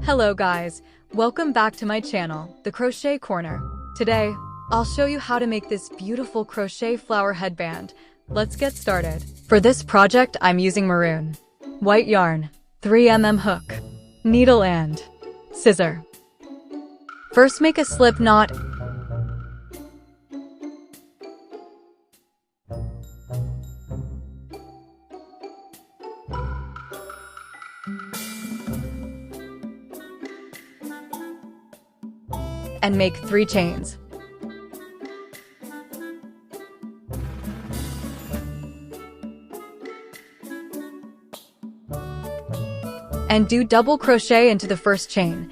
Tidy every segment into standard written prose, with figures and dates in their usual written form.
Hello guys, welcome back to my channel, The Crochet Corner. Today, I'll show you how to make this beautiful crochet flower headband. Let's get started. For this project, I'm using maroon, white yarn, 3mm hook, needle and scissor. First, make a slip knot and make 3 chains. And do double crochet into the first chain.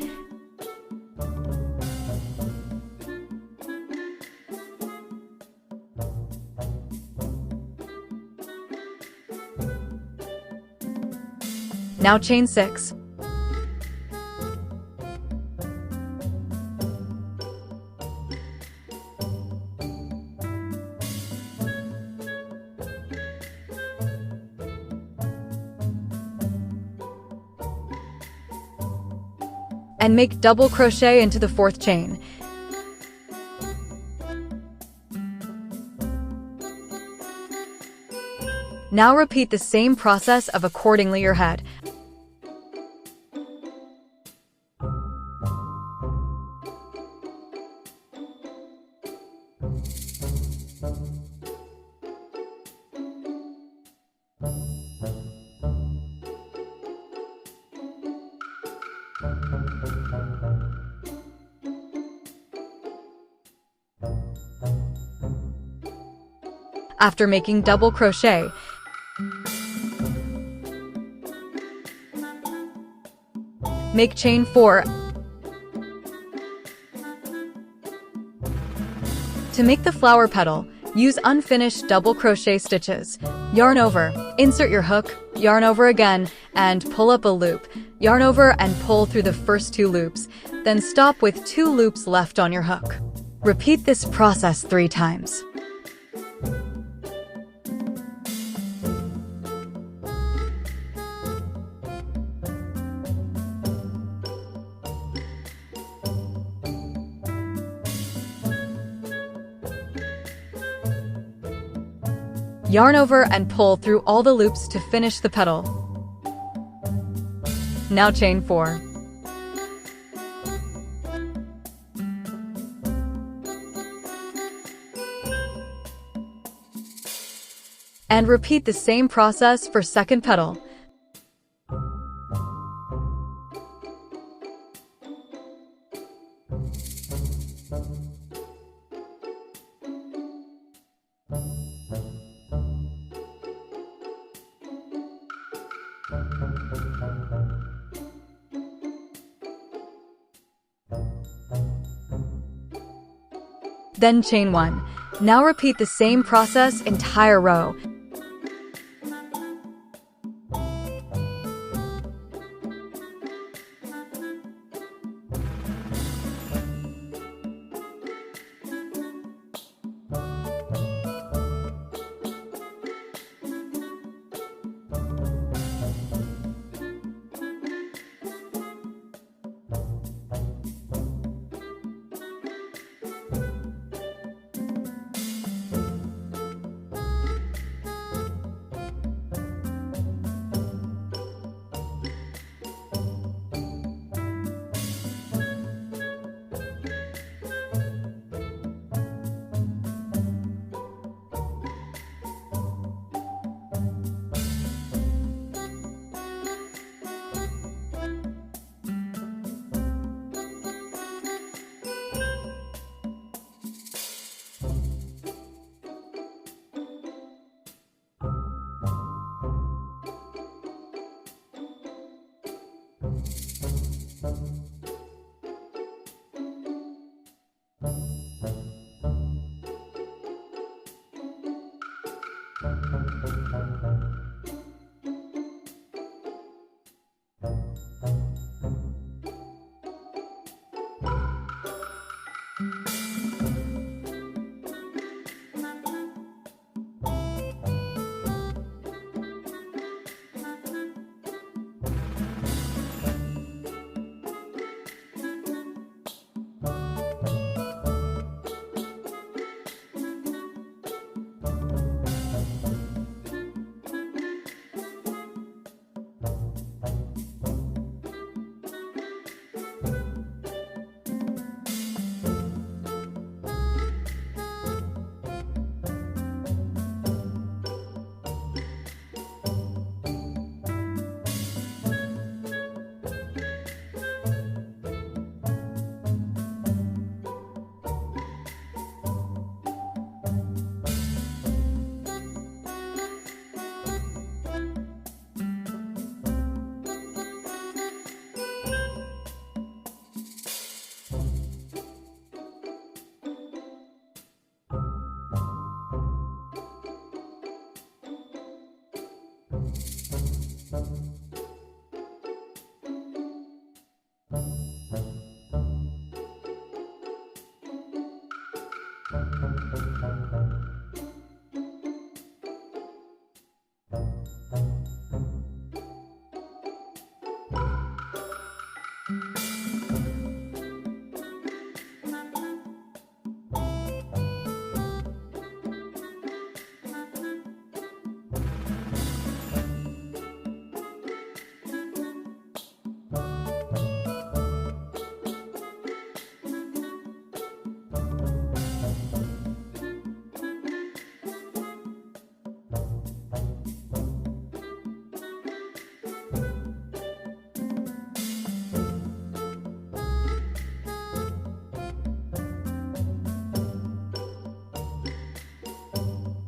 Now chain 6. And make double crochet into the 4th chain. Now repeat the same process of accordingly your head. After making double crochet, make chain 4. To make the flower petal, use unfinished double crochet stitches. Yarn over, insert your hook, yarn over again, and pull up a loop. Yarn over and pull through the first 2 loops, then stop with 2 loops left on your hook. Repeat this process 3 times. Yarn over and pull through all the loops to finish the petal. Now chain 4. And repeat the same process for second petal. Then chain 1. Now repeat the same process entire row.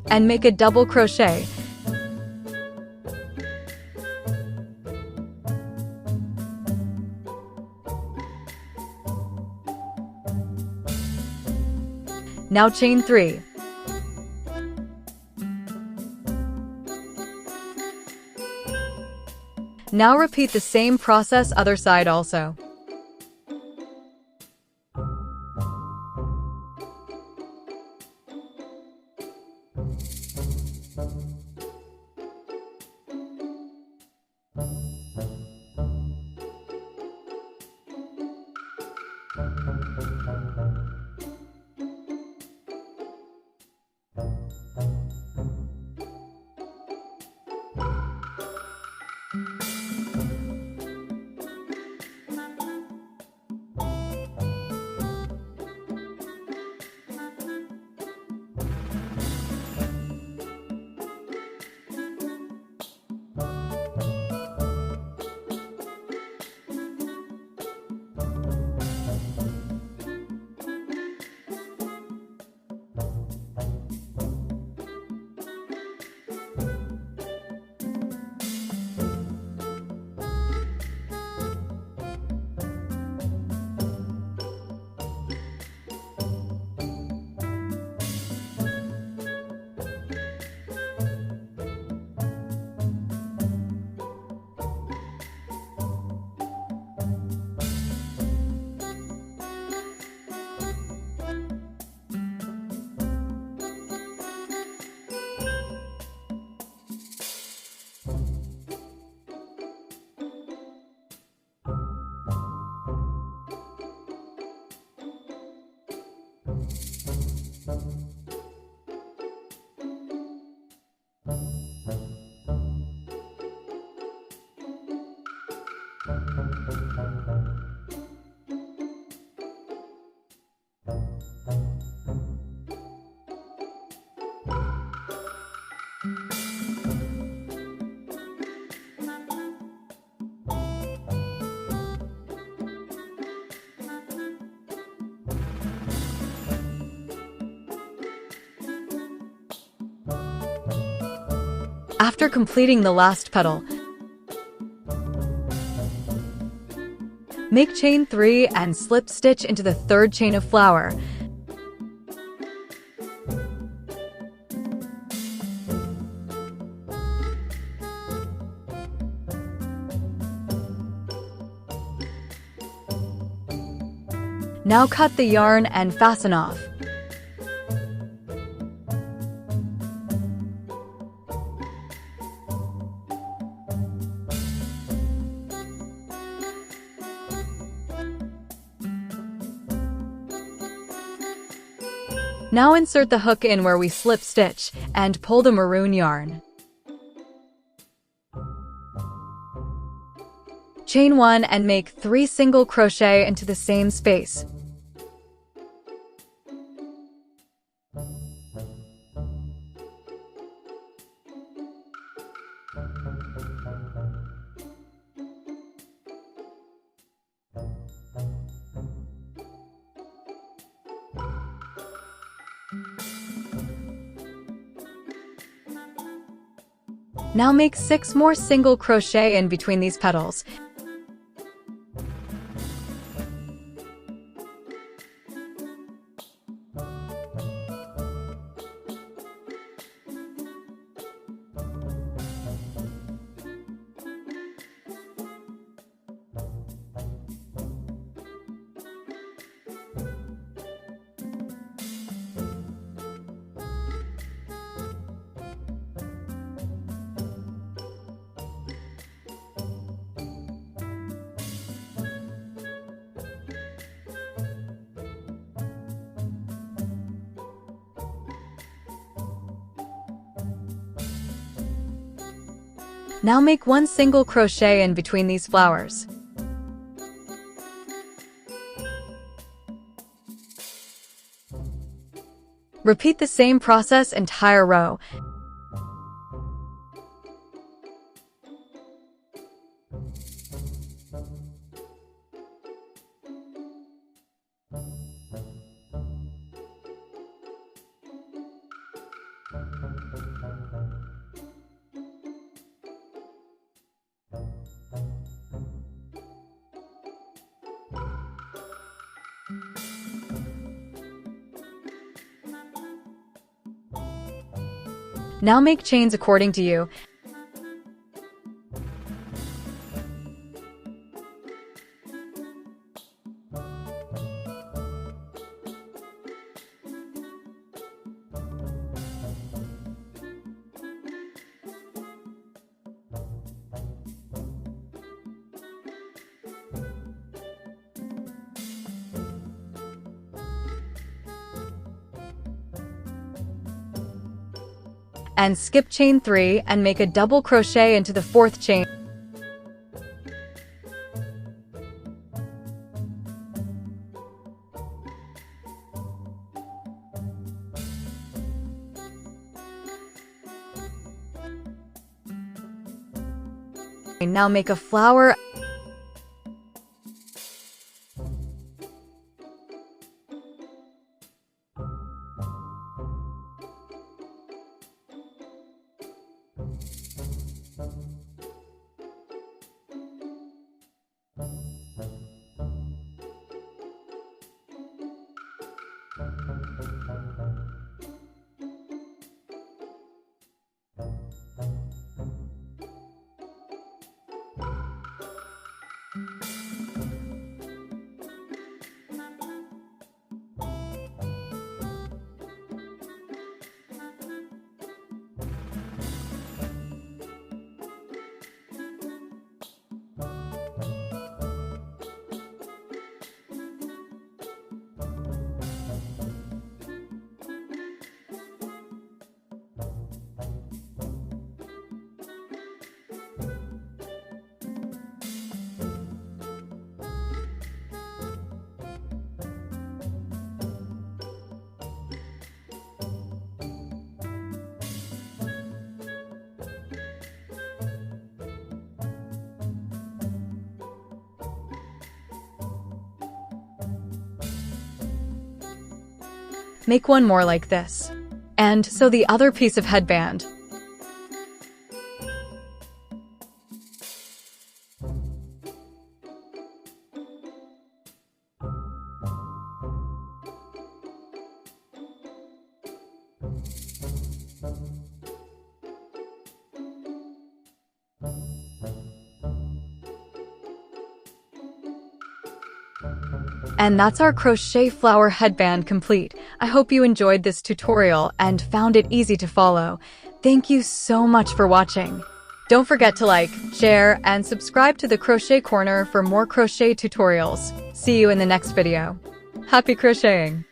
and make a double crochet. Now chain 3. Now repeat the same process other side also. After completing the last petal, make chain 3 and slip stitch into the third chain of flower. Now cut the yarn and fasten off. Now insert the hook in where we slip stitch and pull the maroon yarn. Chain 1 and make 3 single crochet into the same space. Now make 6 more single crochet in between these petals. Now make 1 single crochet in between these flowers. Repeat the same process entire row. Now make chains according to you. And skip chain 3 and make a double crochet into the 4th chain. Now make a flower. Make one more like this. And sew the other piece of headband. And that's our crochet flower headband complete. I hope you enjoyed this tutorial and found it easy to follow. Thank you so much for watching. Don't forget to like, share, and subscribe to the Crochet Corner for more crochet tutorials. See you in the next video. Happy crocheting!